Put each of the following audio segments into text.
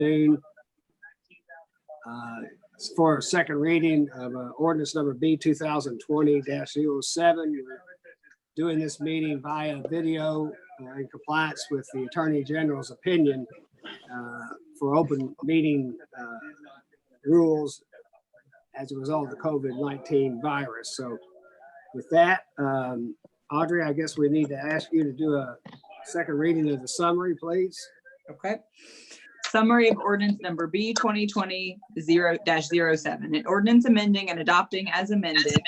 afternoon. For a second reading of ordinance number B 2020-07. We're doing this meeting via video in compliance with the Attorney General's opinion for open meeting rules as a result of the COVID-19 virus. So with that, Audrey, I guess we need to ask you to do a second reading of the summary, please. Okay. Summary of ordinance number B 2020-07. An ordinance amending and adopting as amended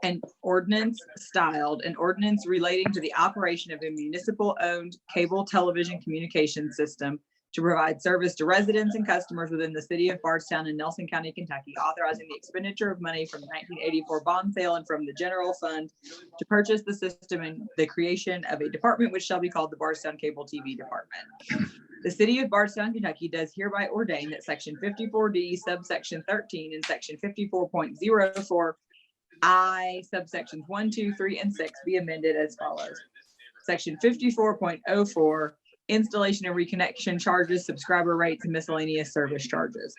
an ordinance styled an ordinance relating to the operation of a municipal owned cable television communication system to provide service to residents and customers within the city of Bardstown in Nelson County, Kentucky, authorizing the expenditure of money from the 1984 bond sale and from the general fund to purchase the system and the creation of a department which shall be called the Bardstown Cable TV Department. The city of Bardstown, Kentucky does hereby ordain that section 54D subsection 13 and section 54.04 I subsections 1, 2, 3, and 6 be amended as follows. Section 54.04 installation and reconnection charges, subscriber rates, and miscellaneous service charges.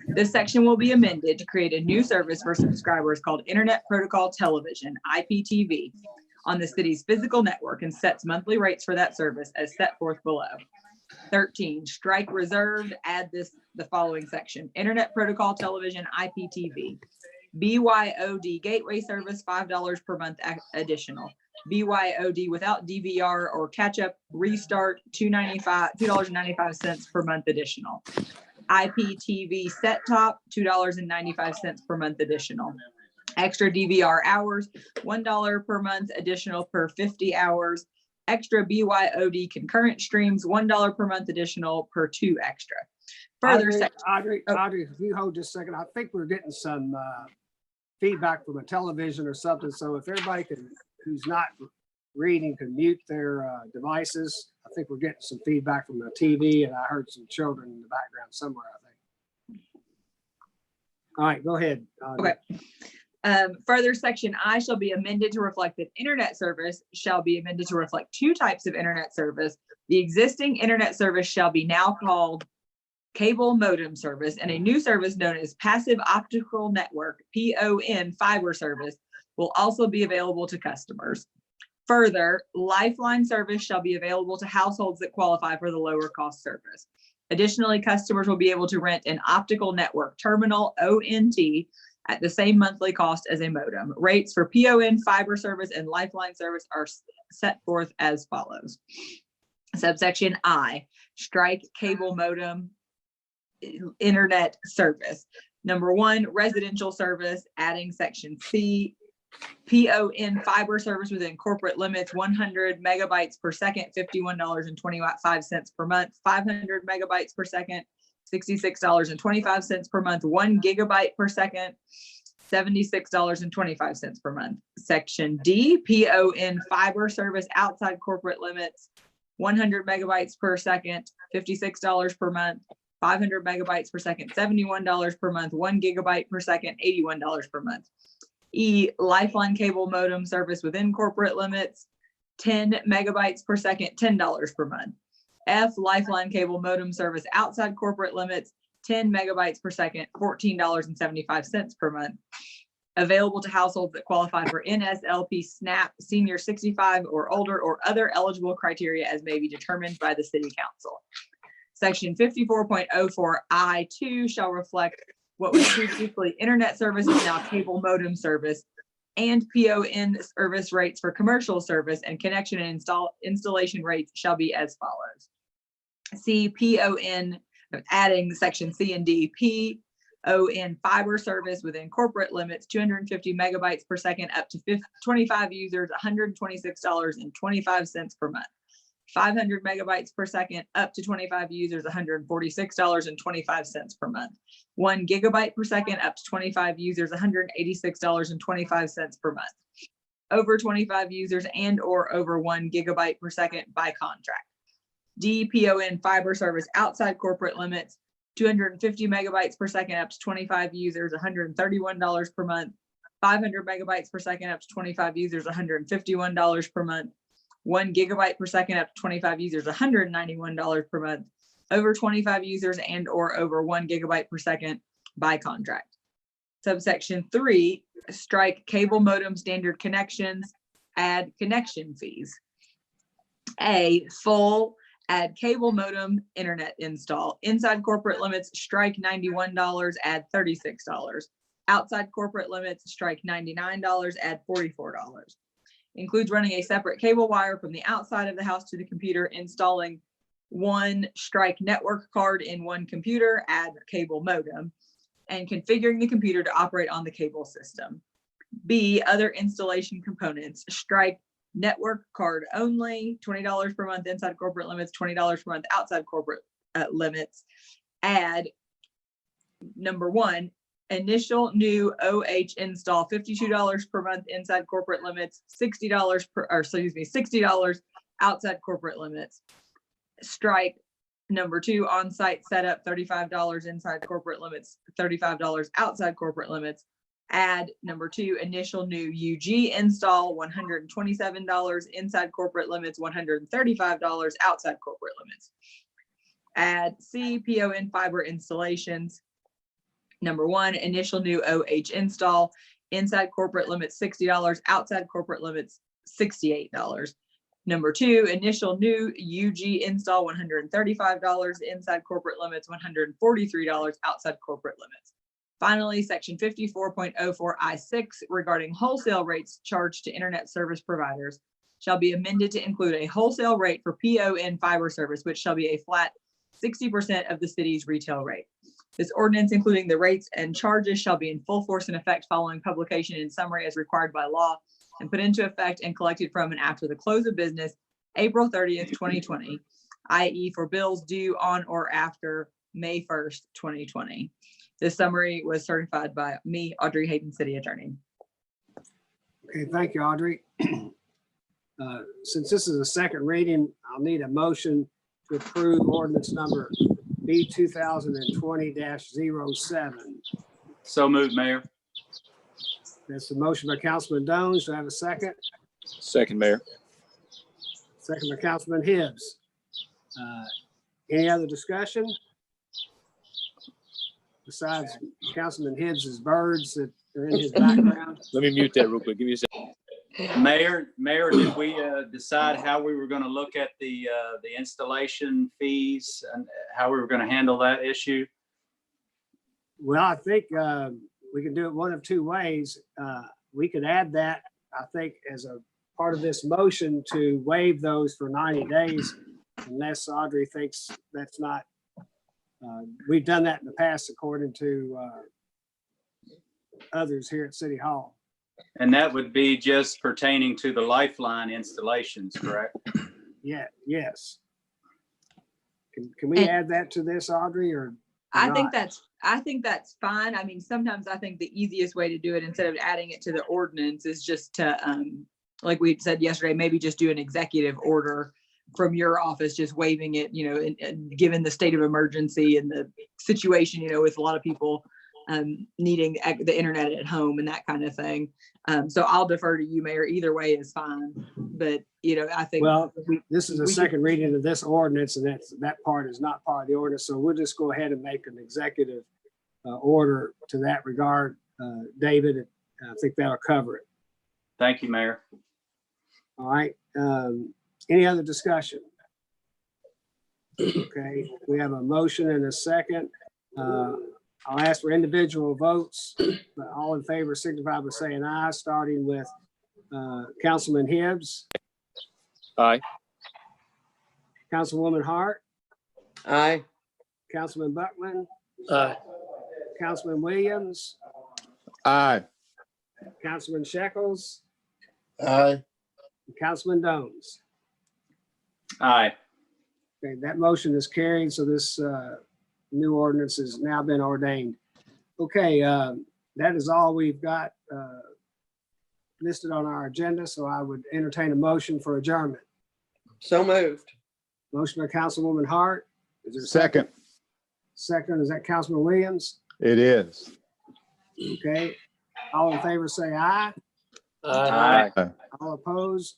This section will be amended to create a new service for subscribers called Internet Protocol Television, IPTV, on the city's physical network and sets monthly rates for that service as set forth below. 13, strike reserved, add the following section. Internet Protocol Television, IPTV. BYOD gateway service, $5 per month additional. BYOD without DVR or catch up restart, $2.95 per month additional. IPTV set top, $2.95 per month additional. Extra DVR hours, $1 per month additional per 50 hours. Extra BYOD concurrent streams, $1 per month additional per 2 extra. Further, Audrey, if you hold just a second, I think we're getting some feedback from a television or something. So if everybody who's not reading can mute their devices. I think we're getting some feedback from the TV, and I heard some children in the background somewhere, I think. All right, go ahead. Okay. Further, section I shall be amended to reflect that internet service shall be amended to reflect 2 types of internet service. The existing internet service shall be now called cable modem service, and a new service known as passive optical network, PON fiber service, will also be available to customers. Further, Lifeline service shall be available to households that qualify for the lower cost service. Additionally, customers will be able to rent an optical network terminal, ONT, at the same monthly cost as a modem. Rates for PON fiber service and Lifeline service are set forth as follows. Subsection I, strike cable modem internet service. Number 1, residential service, adding section C, PON fiber service within corporate limits, 100 megabytes per second, $51.25 per month, 500 megabytes per second, $66.25 per month, 1 gigabyte per second, $76.25 per month. Section D, PON fiber service outside corporate limits, 100 megabytes per second, $56 per month, 500 megabytes per second, $71 per month, 1 gigabyte per second, $81 per month. E, Lifeline cable modem service within corporate limits, 10 megabytes per second, $10 per month. F, Lifeline cable modem service outside corporate limits, 10 megabytes per second, $14.75 per month. Available to households that qualify for NSLP SNAP, senior 65 or older, or other eligible criteria as may be determined by the City Council. Section 54.04 I2 shall reflect what was previously internet service is now cable modem service, and PON service rates for commercial service and connection and installation rates shall be as follows. C, PON, adding section C and D, PON fiber service within corporate limits, 250 megabytes per second up to 25 users, $126.25 per month. 500 megabytes per second up to 25 users, $146.25 per month. 1 gigabyte per second up to 25 users, $186.25 per month. Over 25 users and or over 1 gigabyte per second by contract. D, PON fiber service outside corporate limits, 250 megabytes per second up to 25 users, $131 per month. 500 megabytes per second up to 25 users, $151 per month. 1 gigabyte per second up to 25 users, $191 per month. over 25 users and or over 1 gigabyte per second by contract. Subsection 3, strike cable modem standard connections, add connection fees. A, full, add cable modem internet install. Inside corporate limits, strike $91, add $36. Outside corporate limits, strike $99, add $44. Includes running a separate cable wire from the outside of the house to the computer, installing one strike network card in one computer, add cable modem, and configuring the computer to operate on the cable system. B, other installation components, strike network card only, $20 per month inside corporate limits, $20 per month outside corporate limits. Add number 1, initial new OH install, $52 per month inside corporate limits, $60 outside corporate limits. Strike number 2, on-site setup, $35 inside corporate limits, $35 outside corporate limits. Add number 2, initial new UG install, $127 inside corporate limits, $135 outside corporate limits. Add C, PON fiber installations. Number 1, initial new OH install, inside corporate limits, $60, outside corporate limits, $68. Number 2, initial new UG install, $135 inside corporate limits, $143 outside corporate limits. Finally, section 54.04 I6 regarding wholesale rates charged to internet service providers shall be amended to include a wholesale rate for PON fiber service, which shall be a flat 60% of the city's retail rate. This ordinance, including the rates and charges, shall be in full force and effect following publication in summary as required by law and put into effect and collected from and after the close of business, April 30th, 2020, i.e. for bills due on or after May 1st, 2020. This summary was certified by me, Audrey Hayden, City Attorney. Okay, thank you, Audrey. Since this is a second reading, I'll need a motion to approve ordinance number B 2020-07. So moved, Mayor. That's the motion by Councilman Dones. Do I have a second? Second, Mayor. Second by Councilman Hibbs. Any other discussion? Besides Councilman Hibbs's birds that are in his background? Let me mute that real quick. Give me a second. Mayor, did we decide how we were going to look at the installation fees and how we were going to handle that issue? Well, I think we can do it one of two ways. We could add that, I think, as a part of this motion to waive those for 90 days, unless Audrey thinks that's not. We've done that in the past according to others here at City Hall. And that would be just pertaining to the Lifeline installations, correct? Yeah, yes. Can we add that to this, Audrey, or? I not? think that's fine. I mean, sometimes I think the easiest way to do it instead of adding it to the ordinance is just to, like we said yesterday, maybe just do an executive order from your office, just waiving it, and given the state of emergency and the situation, with a lot of people needing the internet at home and that kind of thing. So I'll defer to you, Mayor. Either way is fine. But, I think. Well, this is a second reading of this ordinance, and that part is not part of the ordinance. So we'll just go ahead and make an executive order to that regard, David. I think that'll cover it. Thank you, Mayor. All right. Any other discussion? Okay, we have a motion and a second. I'll ask for individual votes. All in favor signify by saying aye, starting with Councilman Hibbs. Aye. Councilwoman Hart. Aye. Councilman Buckman. Aye. Councilman Williams. Aye. Councilman Shekels. Aye. And Councilman Dones. Aye. Okay, that motion is carried. So this new ordinance has now been ordained. Okay, that is all we've got listed on our agenda. So I would entertain a motion for adjournment. So moved. Motion by Councilwoman Hart. Is there a Second. Second, is that Councilman Williams? It is. Okay, all in favor say aye. Aye. All opposed?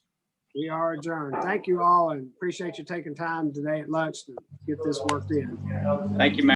We are adjourned. Thank you all and appreciate you taking time today at lunch to get this worked in. Thank you, Mayor.